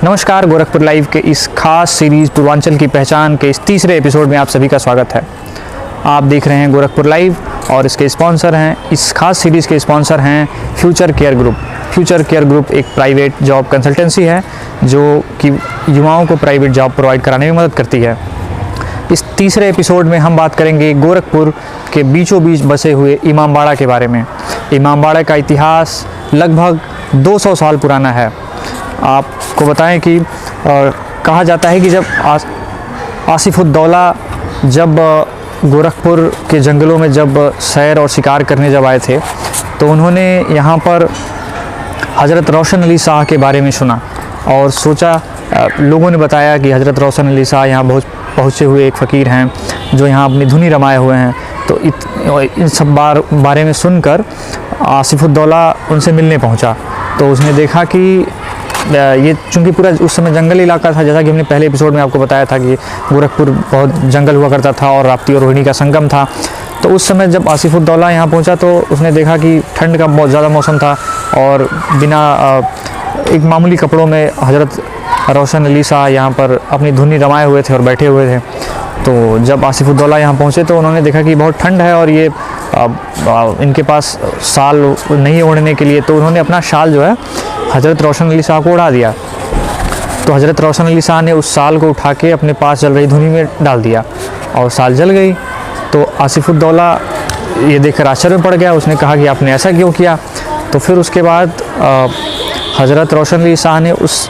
नमस्कार, गोरखपुर लाइव के इस खास सीरीज़ पूर्वांचल की पहचान के इस तीसरे एपिसोड में आप सभी का स्वागत है। आप देख रहे हैं गोरखपुर लाइव और इसके स्पॉन्सर हैं, इस खास सीरीज़ के स्पॉन्सर हैं future care group. Future care group एक प्राइवेट जॉब कंसल्टेंसी है जो कि युवाओं को प्राइवेट जॉब प्रोवाइड कराने में मदद करती है। इस तीसरे एपिसोड में हम बात करेंगे गोरखपुर के बीचों बीच बसे हुए इमामबाड़ा के बारे में। इमामबाड़ा का इतिहास लगभग 200 साल पुराना है। आपको बताएं कि कहा जाता है कि जब आसिफुद्दौला जब गोरखपुर के जंगलों में जब सैर और शिकार करने जब आए थे तो उन्होंने यहाँ पर हज़रत रोशन अली शाह के बारे में सुना और सोचा, लोगों ने बताया कि हज़रत रोशन अली शाह यहाँ पहुँचे हुए एक फ़कीर हैं जो यहाँ अपनी धुनी रमाए हुए हैं। तो इन सब बारे में सुनकर आसिफुद्दौला उनसे मिलने पहुँचा। तो उसने देखा कि ये चूँकि पूरा उस समय जंगल इलाका था, जैसा कि हमने पहले एपिसोड में आपको बताया था कि गोरखपुर बहुत जंगल हुआ करता था और राप्ती और रोहिणी का संगम था। तो उस समय जब आसिफुद्दौला यहाँ पहुँचा तो उसने देखा कि ठंड का बहुत ज़्यादा मौसम था और बिना एक मामूली कपड़ों में हज़रत रोशन अली शाह यहाँ पर अपनी धुनी रमाए हुए थे और बैठे हुए थे। तो जब आसिफुद्दौला यहाँ पहुँचे तो उन्होंने देखा कि बहुत ठंड है और ये इनके पास शाल नहीं ओढ़ने के लिए, तो उन्होंने अपना शाल जो है हज़रत रोशन अली शाह को उड़ा दिया। तो हज़रत रोशन अली शाह ने उस शाल को उठा के अपने पास जल रही धुनी में डाल दिया और शाल जल गई। तो आसिफुद्दौला ये देखकर आश्चर्य में पड़ गया। उसने कहा कि आपने ऐसा क्यों किया? तो फिर उसके बाद हज़रत रोशन अली शाह ने उस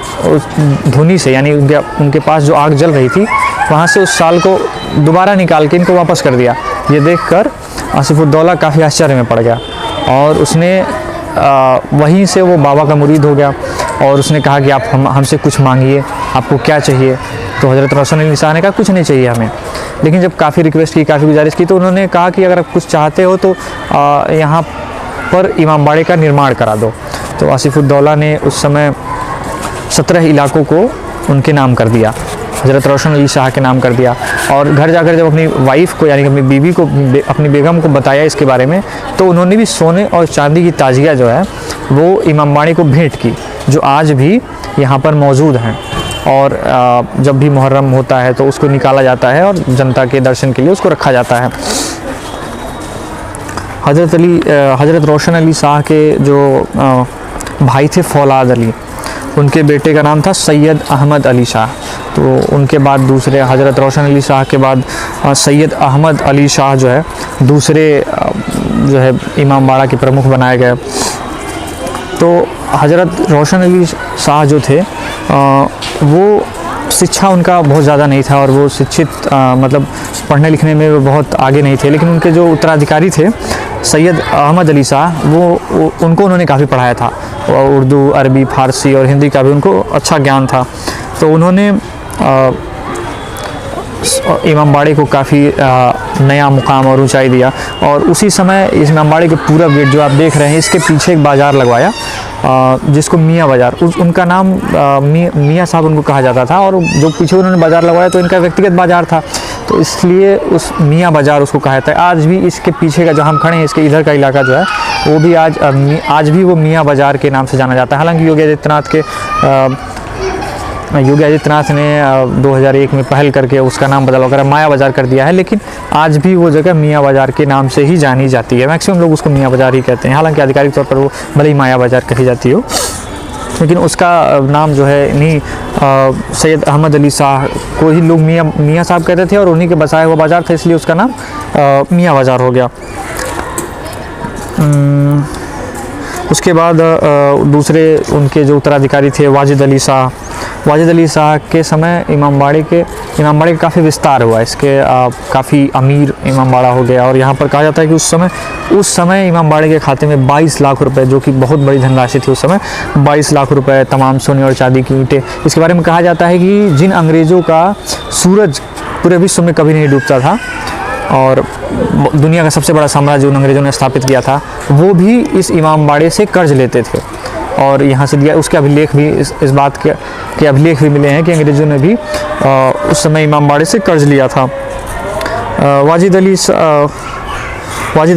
धुनी से, यानी उनके पास जो आग जल रही थी वहाँ से उस शाल को दोबारा निकाल के इनको वापस कर दिया। ये देखकर आसिफुद्दौला काफ़ी आश्चर्य में पड़ गया और उसने वहीं से वो बाबा का मुरीद हो गया और उसने कहा कि आप हमसे कुछ मांगिए, आपको क्या चाहिए? तो हज़रत रोशन अली शाह ने कहा कुछ नहीं चाहिए हमें। लेकिन जब काफ़ी रिक्वेस्ट की, काफ़ी गुजारिश की तो उन्होंने कहा कि अगर आप कुछ चाहते हो तो यहाँ पर इमामबाड़े का निर्माण करा दो। तो आसिफुद्दौला ने उस समय 17 इलाकों को उनके नाम कर दिया, हज़रत रोशन अली शाह के नाम कर दिया। और घर जाकर जब अपनी वाइफ को, यानी अपनी बीवी को, अपनी बेगम को बताया इसके बारे में, तो उन्होंने भी सोने और चांदी की ताजिया जो है वो इमामबाड़े को भेंट की, जो आज भी यहाँ पर मौजूद हैं। और जब भी मुहर्रम होता है तो उसको निकाला जाता है और जनता के दर्शन के लिए उसको रखा जाता है। हज़रत रोशन अली शाह के जो भाई थे फौलाद अली, उनके बेटे का नाम था सैयद अहमद अली शाह। तो उनके बाद दूसरे हज़रत रोशन अली शाह के बाद सैयद अहमद अली शाह जो है दूसरे जो है इमामबाड़ा के प्रमुख बनाए गए। तो हज़रत रोशन अली शाह जो थे वो शिक्षा उनका बहुत ज़्यादा नहीं था और वो शिक्षित मतलब पढ़ने लिखने में वो बहुत आगे नहीं थे। लेकिन उनके जो उत्तराधिकारी थे सैयद अहमद अली शाह, वो उनको उन्होंने काफ़ी पढ़ाया था और उर्दू, अरबी, फ़ारसी और हिंदी का भी उनको अच्छा ज्ञान था। तो उन्होंने इमामबाड़े को काफ़ी नया मुकाम और ऊंचाई दिया। और उसी समय इस इमामबाड़े के पूरा गेट जो आप देख रहे हैं, इसके पीछे एक बाज़ार लगवाया जिसको मियाँ बाज़ार, उनका नाम मियाँ साहब उनको कहा जाता था। और जो पीछे उन्होंने बाज़ार लगवाया तो इनका व्यक्तिगत बाज़ार था, तो इसलिए उस मियाँ बाज़ार उसको कहा जाता है। आज भी इसके पीछे का जो हम खड़े हैं, इसके इधर का इलाका जो है वो भी आज भी वो मियाँ बाज़ार के नाम से जाना जाता है। हालांकि योगी आदित्यनाथ ने 2001 में पहल करके उसका नाम बदल कर माया बाज़ार कर दिया है, लेकिन आज भी वो जगह मियाँ बाज़ार के नाम से ही जानी जाती है। मैक्सिमम लोग उसको मियाँ बाज़ार ही कहते हैं, हालांकि आधिकारिक तौर पर वो भले ही माया बाज़ार कही जाती हो, लेकिन उसका नाम जो है इन्हीं सैयद अहमद अली शाह को ही लोग मियाँ साहब कहते थे और उन्हीं के बसाया हुआ बाज़ार था, इसलिए उसका नाम मियाँ बाज़ार हो गया। उसके बाद दूसरे उनके जो उत्तराधिकारी थे वाजिद अली शाह के समय इमामबाड़े का काफ़ी विस्तार हुआ। इसके काफ़ी अमीर इमामबाड़ा हो गया और यहाँ पर कहा जाता है कि उस समय इमामबाड़े के खाते में 22 लाख रुपए, जो कि बहुत बड़ी धनराशि थी उस समय, 22 लाख रुपए, तमाम सोने और चांदी की ईंटें। इसके बारे में कहा जाता है कि जिन अंग्रेज़ों का सूरज पूरे विश्व में कभी नहीं डूबता था और दुनिया का सबसे बड़ा साम्राज्य उन अंग्रेज़ों ने स्थापित किया था, वो भी इस इमामबाड़े से कर्ज लेते थे और यहाँ से दिया। उसके अभिलेख भी इस बात के अभिलेख भी मिले हैं कि अंग्रेज़ों ने भी उस समय इमामबाड़े से कर्ज लिया था। वाजिद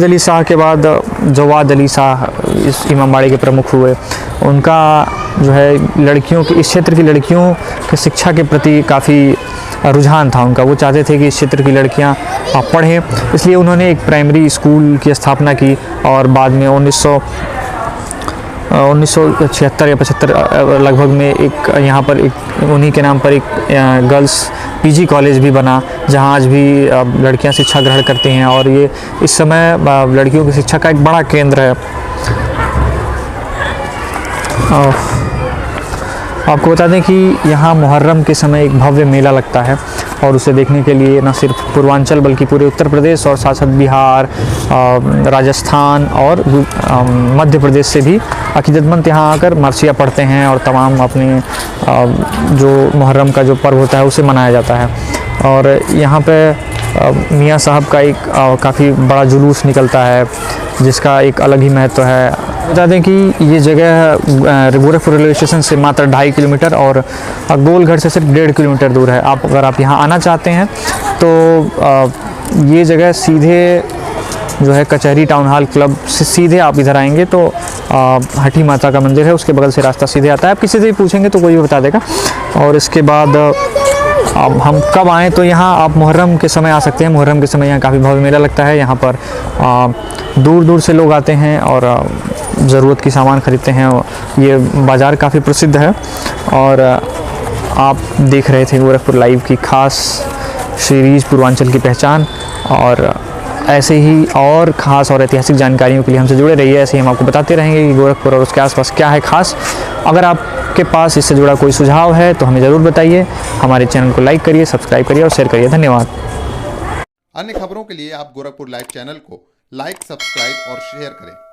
अली शाह के बाद जवाद अली शाह इस इमामबाड़े के प्रमुख हुए। उनका जो है लड़कियों की, इस क्षेत्र की लड़कियों की शिक्षा के प्रति काफ़ी रुझान था उनका। वो चाहते थे कि इस क्षेत्र की लड़कियां पढ़ें, इसलिए उन्होंने एक प्राइमरी स्कूल की स्थापना की और बाद में 1976 या 75 लगभग में एक यहाँ पर एक उन्हीं के नाम पर एक गर्ल्स पीजी कॉलेज भी बना, जहाँ आज भी लड़कियाँ शिक्षा ग्रहण करती हैं और ये इस समय लड़कियों की शिक्षा का एक बड़ा केंद्र है। आपको बता दें कि यहाँ मुहर्रम के समय एक भव्य मेला लगता है और उसे देखने के लिए न सिर्फ पूर्वांचल बल्कि पूरे उत्तर प्रदेश और साथ साथ बिहार, राजस्थान और मध्य प्रदेश से भी अकीदतमंद यहाँ आकर मरसिया पढ़ते हैं और तमाम अपने जो मुहर्रम का जो पर्व होता है उसे मनाया जाता है। और यहाँ पे मियाँ साहब का एक काफ़ी बड़ा जुलूस निकलता है जिसका एक अलग ही महत्व है। बता दें कि ये जगह गोरखपुर रेलवे स्टेशन से मात्र 2.5 किलोमीटर और गोलघर से सिर्फ 1.5 किलोमीटर दूर है। अगर आप यहाँ आना चाहते हैं तो ये जगह सीधे जो है कचहरी टाउन हॉल क्लब से सीधे आप इधर आएंगे तो हठी माता का मंदिर है, उसके बगल से रास्ता सीधे आता है। आप किसी से भी पूछेंगे तो कोई भी बता देगा। और इसके बाद अब हम कब आएँ, तो यहाँ आप मुहर्रम के समय आ सकते हैं। मुहर्रम के समय यहाँ काफ़ी भव्य मेला लगता है। यहाँ पर दूर दूर से लोग आते हैं और ज़रूरत की सामान ख़रीदते हैं। ये बाज़ार काफ़ी प्रसिद्ध है। और आप देख रहे थे गोरखपुर लाइव की खास सीरीज़ पूर्वांचल की पहचान, और ऐसे ही और ख़ास और ऐतिहासिक जानकारियों के लिए हमसे जुड़े रहिए। ऐसे ही हम आपको बताते रहेंगे कि गोरखपुर और उसके आसपास क्या है ख़ास। अगर आपके पास इससे जुड़ा कोई सुझाव है तो हमें ज़रूर बताइए। हमारे चैनल को लाइक करिए, सब्सक्राइब करिए और शेयर करिए। धन्यवाद। अन्य खबरों के लिए आप गोरखपुर लाइव चैनल को लाइक, सब्सक्राइब और शेयर करें।